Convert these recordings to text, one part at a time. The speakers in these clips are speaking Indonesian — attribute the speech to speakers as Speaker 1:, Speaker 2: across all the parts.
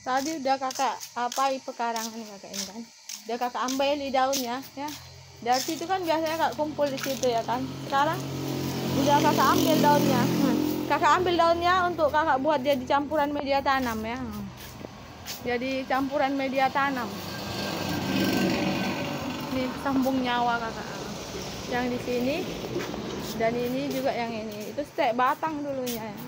Speaker 1: Tadi udah kakak pekarangan kakak ini kan. Udah kakak ambil di daunnya ya. Dari situ kan biasanya kakak kumpul di situ ya kan. Sekarang udah kakak ambil daunnya. Kakak ambil daunnya untuk kakak buat jadi campuran media tanam ya. Jadi campuran media tanam. Ini sambung nyawa kakak. Yang di sini dan ini juga yang ini. Itu stek batang dulunya ya.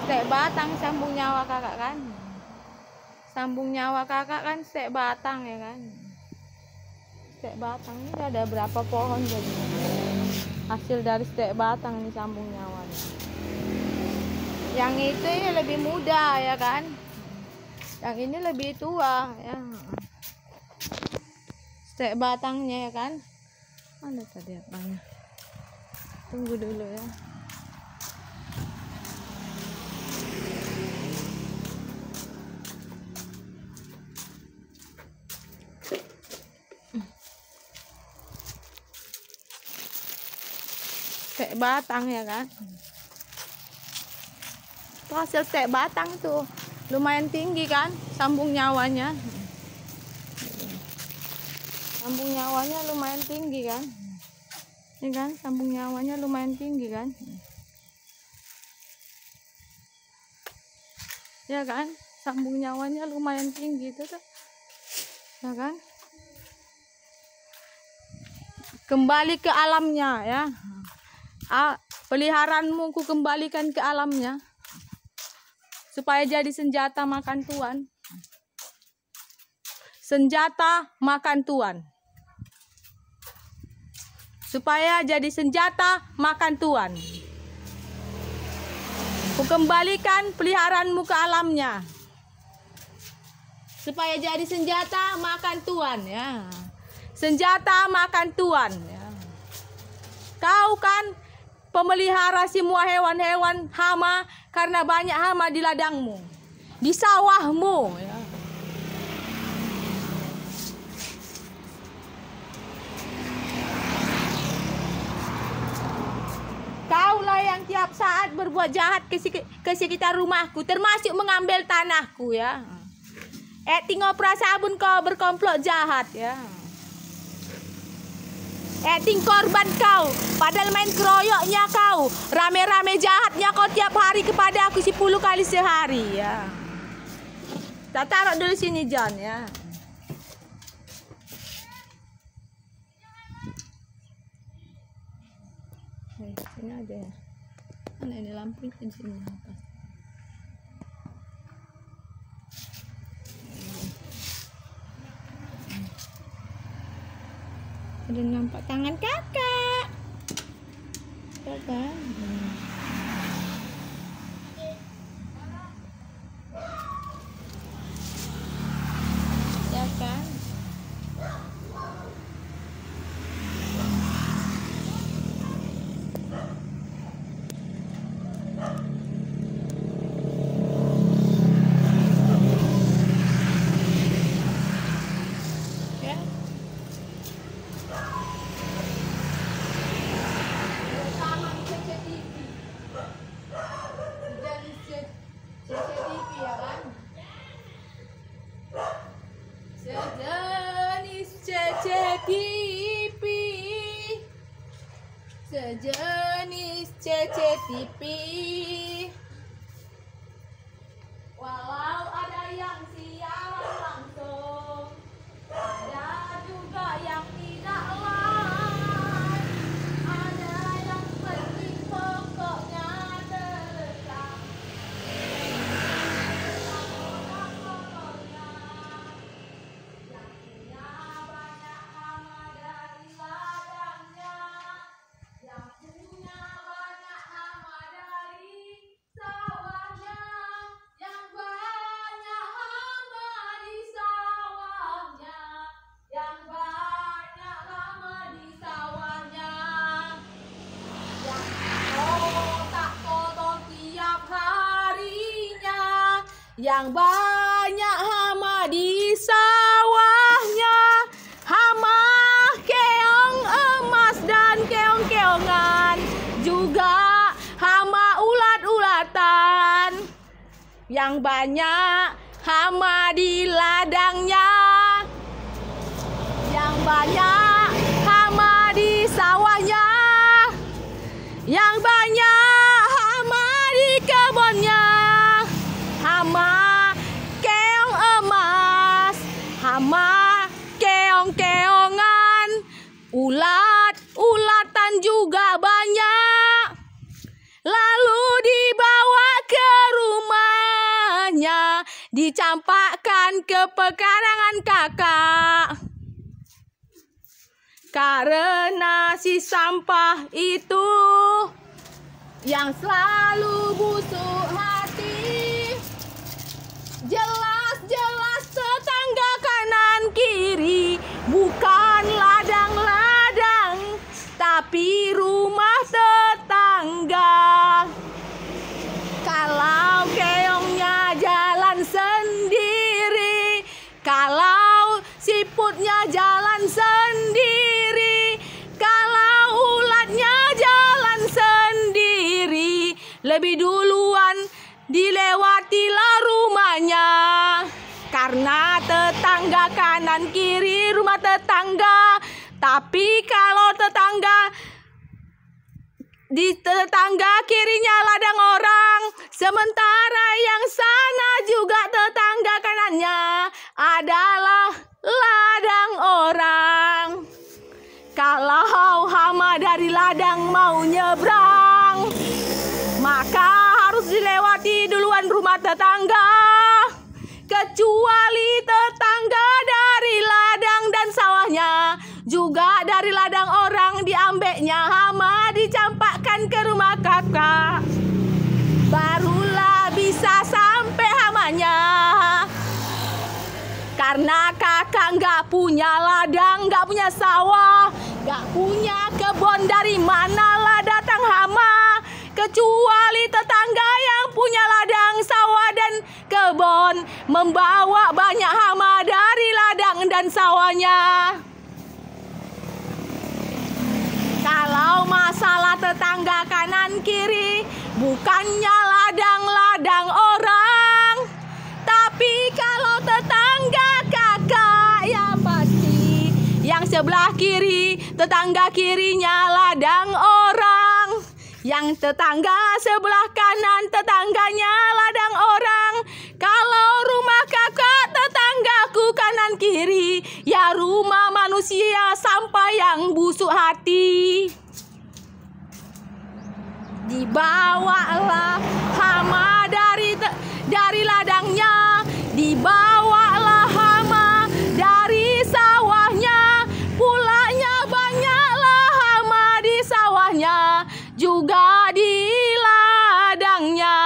Speaker 1: Stek batang sambung nyawa kakak kan. Sambung nyawa kakak kan stek batang ya kan. Stek batang ini ada berapa pohon jadi. Hasil dari stek batang ini sambung nyawa. Yang itu ini lebih muda ya kan. Yang ini lebih tua ya. Stek batangnya ya kan. Mana tadi apanya? Tunggu dulu ya. Stek batang ya kan. Itu hasil stek batang tuh lumayan tinggi kan sambung nyawanya. Sambung nyawanya lumayan tinggi kan. Ini kan sambung nyawanya lumayan tinggi kan. Ya kan? Sambung nyawanya lumayan tinggi itu tuh. Ya kan? Kembali ke alamnya ya. Peliharaanmu ku kembalikan ke alamnya. Supaya jadi senjata makan tuan. Senjata makan tuan. Supaya jadi senjata makan tuan. Ku kembalikan peliharaanmu ke alamnya. Supaya jadi senjata makan tuan ya. Senjata makan tuan ya. Kau kan pemelihara semua hewan-hewan hama karena banyak hama di ladangmu, di sawahmu ya. Kaulah yang tiap saat berbuat jahat ke sekitar rumahku, termasuk mengambil tanahku ya. Tinggal prasabun kau berkomplot jahat ya. Ting korban kau, padahal main keroyoknya kau, rame-rame jahatnya kau tiap hari kepada aku 10 kali sehari ya. Kita taruh dulu sini John ya. Sini aja ya. Mana ini lampunya di sini apa? Ada nampak tangan kakak. Coba. Ya kan? Sejenis CCTV. Walau ada yang siaran langsung, ada juga yang tidak live, ada yang penting pokoknya terekam. Yang punya banyak hama dari ladangnya, yang punya banyak hama dari sawahnya, yang banyak hama di sawahnya, yang banyak hama di sawahnya, yang kotak-kotak tiap harinya, yang banyak hama di sawahnya, hama keong emas dan keong-keongan, juga hama ulat-ulatan. Yang banyak hama di ladangnya, yang banyak hama di sawahnya, yang banyak hama di kebunnya, hama keong emas, hama keong-keongan, ulat-ulatan juga banyak. Lalu dibawa ke rumahnya, dicampakkan ke pekarangan kakak. Karena si sampah itu yang selalu busuk hati, jelas-jelas tetangga kanan kiri bukan ladang-ladang, tapi rumah tetangga. Kalau keongnya jalan sendiri, kalau siputnya jalan sendiri, kalau ulatnya jalan sendiri, lebih duluan dilewatilah rumahnya. Karena tetangga kanan kiri rumah tetangga, tapi kalau di tetangga kirinya ladang orang, sementara yang sana juga tetangga kanannya adalah ladang orang. Kalau hama dari ladang mau nyebrang, maka harus dilewati duluan rumah tetangga. Kecuali tetangga dari ladang dan sawahnya, juga dari ladang orang diambilnya hama, dicampakkan ke rumah kakak, barulah bisa sampai hamanya. Karena kakak nggak punya ladang, nggak punya sawah, nggak punya kebun, dari manalah datang hama? Kecuali tetangga yang punya ladang, sawah, dan kebun membawa banyak hama dari ladang dan sawahnya. Kalau masalah tetangga kanan kiri, bukannya ladang-ladang orang, tapi kalau tetangga kakak ya pasti yang sebelah kiri, tetangga kirinya ladang orang. Yang tetangga sebelah kanan, tetangganya ladang orang. Kalau rumah kakak tetanggaku kanan kiri, ya rumah manusia sampah yang busuk hati. Dibawalah hama dari ladangnya, dibawalah hama dari sawahnya, pulanya banyaklah hama di sawahnya, juga di ladangnya.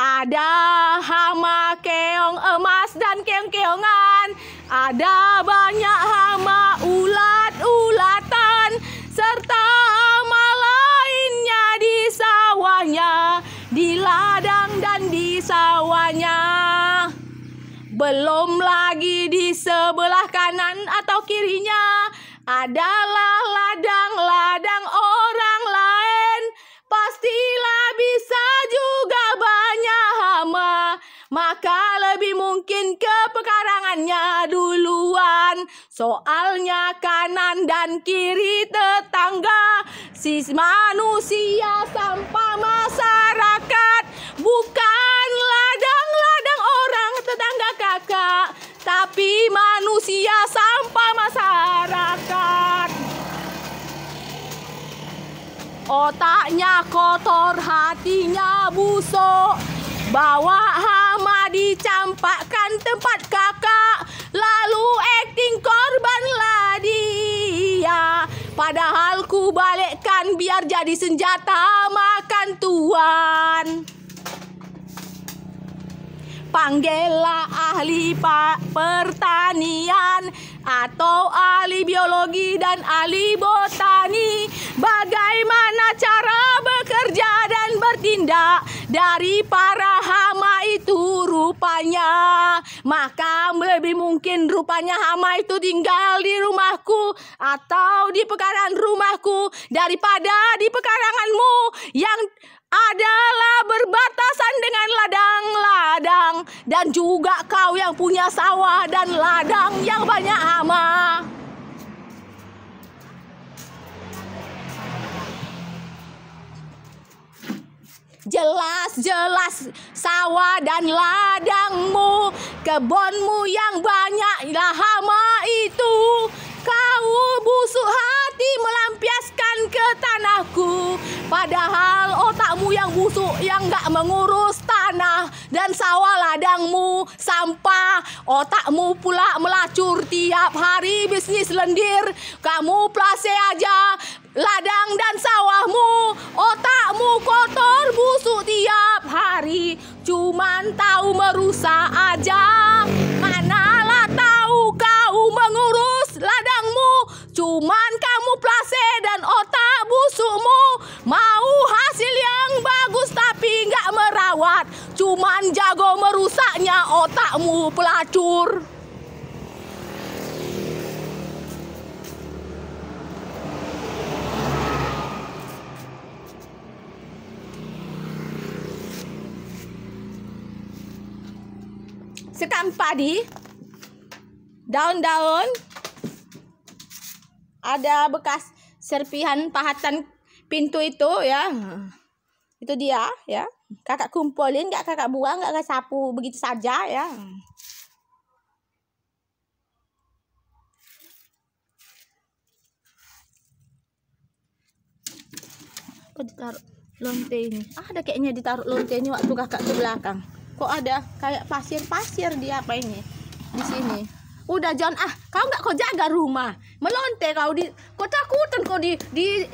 Speaker 1: Ada hama keong emas dan keong-keongan, ada banyak hama ulat-ulatan, serta hama lainnya di sawahnya, di ladang dan di sawahnya. Belum lagi di sebelah kanan atau kirinya adalah ladang-ladang orang lain. Pastilah bisa juga banyak hama, maka lebih mungkin ke pekarangannya duluan. Soalnya kanan dan kiri tetangga, si manusia sampah masyarakat, bukan ladang-ladang orang tetangga kakak, tapi manusia sampah masyarakat. Otaknya kotor, hatinya busuk, bawa hama dicampakkan tempat kakak, lalu acting korbanlah dia. Padahal ku balikkan biar jadi senjata makan tuan. Panggillah ahli pertanian atau ahli biologi dan ahli botani, bagaimana cara bekerja dan bertindak dari para hama itu rupanya. Maka lebih mungkin rupanya hama itu tinggal di rumahku atau di pekarangan rumahku daripada di pekaranganmu yang adalah berbatasan dengan ladang-ladang ladang, dan juga kau yang punya sawah dan ladang yang banyak hama. Jelas-jelas sawah dan ladangmu, kebunmu yang banyaklah hama itu. Kau busuk hati melampiaskan ke tanahku, padahal otakmu yang busuk yang gak mengurus tanah dan sawah ladangmu sampah. Otakmu pula melacur tiap hari bisnis lendir. Kamu plase aja ladang dan sawahmu. Otakmu kotor busuk tiap hari, cuman tahu merusak aja. Manalah tahu kau mengurus ladangmu, cuman kamu plase dan otak busukmu. Mau hasil yang bagus tapi nggak merawat, cuman jago merusaknya otakmu pelacur. Sekam padi, daun-daun, ada bekas serpihan pahatan pintu itu ya. Itu dia ya. Kakak kumpulin, gak kakak buang, gak kakak sapu begitu saja ya. Kok ditaruh lonte ini? Ada kayaknya ditaruh lonte ini waktu kakak ke belakang. Kok ada kayak pasir-pasir di apa ini? Di sini. Udah John, kau nggak kau jaga rumah. Melonte kau takutan kau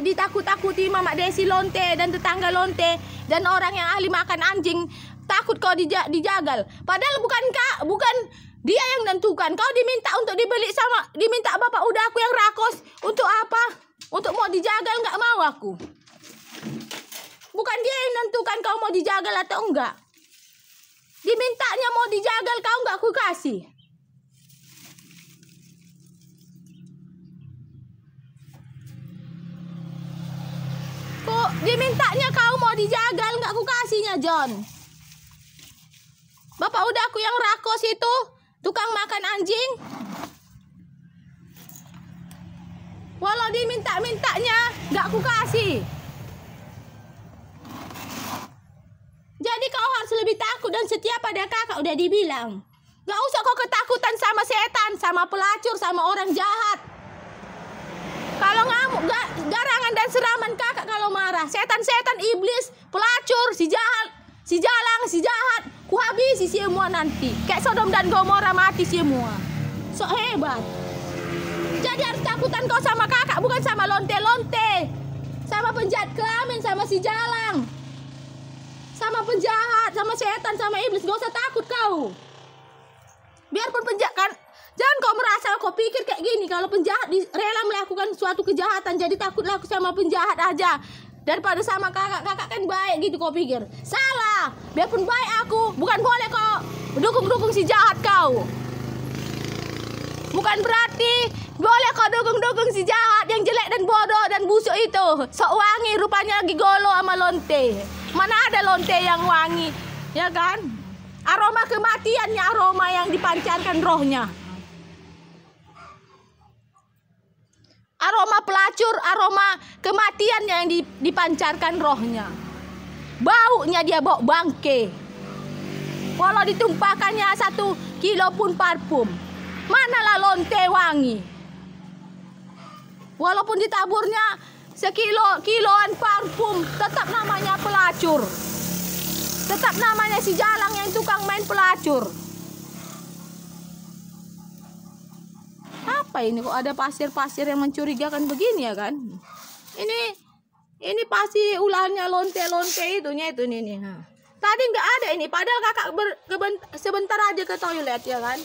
Speaker 1: ditakut-takuti Mama Desi lonte dan tetangga lonte dan orang yang ahli makan anjing takut kau dijagal. Padahal bukan dia yang nentukan. Kau diminta untuk diminta bapak udah aku yang rakos. Untuk apa? Untuk mau dijagal nggak mau aku. Bukan dia yang nentukan kau mau dijagal atau enggak. Dimintanya mau dijagal kau nggak aku kasih. Kok dimintanya kau mau dijagal nggak aku kasihnya John. Bapak udah aku yang rakos itu tukang makan anjing. Walau diminta-mintanya nggak aku kasih. Jadi kau harus lebih takut dan setia pada kakak, udah dibilang. Gak usah kau ketakutan sama setan, sama pelacur, sama orang jahat. Kalau ngamuk, garangan dan seraman kakak kalau marah. Setan-setan, iblis, pelacur, si jahat, si jalang, si jahat. Ku habisi semua nanti. Kayak Sodom dan Gomora mati semua. Sok hebat. Jadi harus takutan kau sama kakak, bukan sama lonte-lonte. Sama penjahat kelamin, sama si jalang. Sama penjahat, sama setan, sama iblis. Gak usah takut kau. Biarpun penjahat kan, jangan kau merasa, kau pikir kayak gini. Kalau penjahat rela melakukan suatu kejahatan, jadi takutlah aku sama penjahat aja daripada sama kakak. Kakak kan baik gitu kau pikir. Salah. Biarpun baik aku, bukan boleh kau dukung-dukung si jahat kau. Bukan berarti boleh kau dukung-dukung si jahat yang jelek dan bodoh dan busuk itu. Sok wangi rupanya lagi golo sama lonte. Mana ada lonte yang wangi, ya kan? Aroma kematiannya, aroma yang dipancarkan rohnya. Aroma pelacur, aroma kematiannya yang dipancarkan rohnya. Baunya dia bau bangke. Walau ditumpahkannya 1 kilo pun parfum, manalah lonte wangi. Walaupun ditaburnya kiloan parfum, tetap namanya pelacur. Tetap namanya si jalang yang tukang main pelacur. Apa ini kok ada pasir-pasir yang mencurigakan begini ya kan? Ini pasti ulahnya lonte-lonte itunya itu nih. Tadi nggak ada ini, padahal kakak sebentar aja ke toilet ya kan?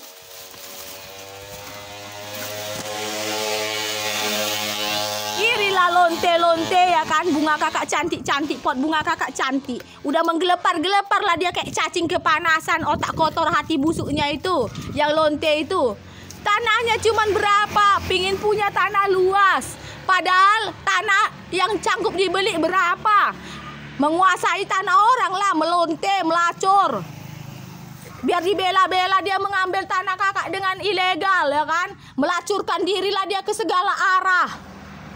Speaker 1: Irilah lonte-lonte ya kan, bunga kakak cantik-cantik, pot bunga kakak cantik. Udah menggelepar-gelepar lah dia kayak cacing kepanasan, otak kotor hati busuknya itu. Yang lonte itu. Tanahnya cuman berapa, pingin punya tanah luas. Padahal tanah yang cangkup dibeli berapa. Menguasai tanah orang lah, melonte, melacur. Biar dibela-bela dia mengambil tanah kakak dengan ilegal, ya kan? Melacurkan dirilah dia ke segala arah.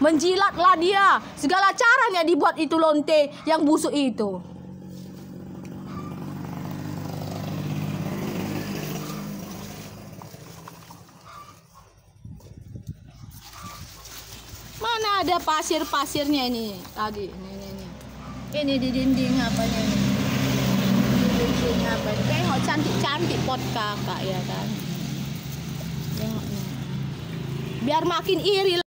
Speaker 1: Menjilatlah dia. Segala caranya dibuat itu lonte yang busuk itu. Mana ada pasir-pasirnya ini tadi? Ini di dinding apanya ini? Dinding apa ini? Tengok cantik-cantik pot kakak, ya kan? Tengok nih. Biar makin iri.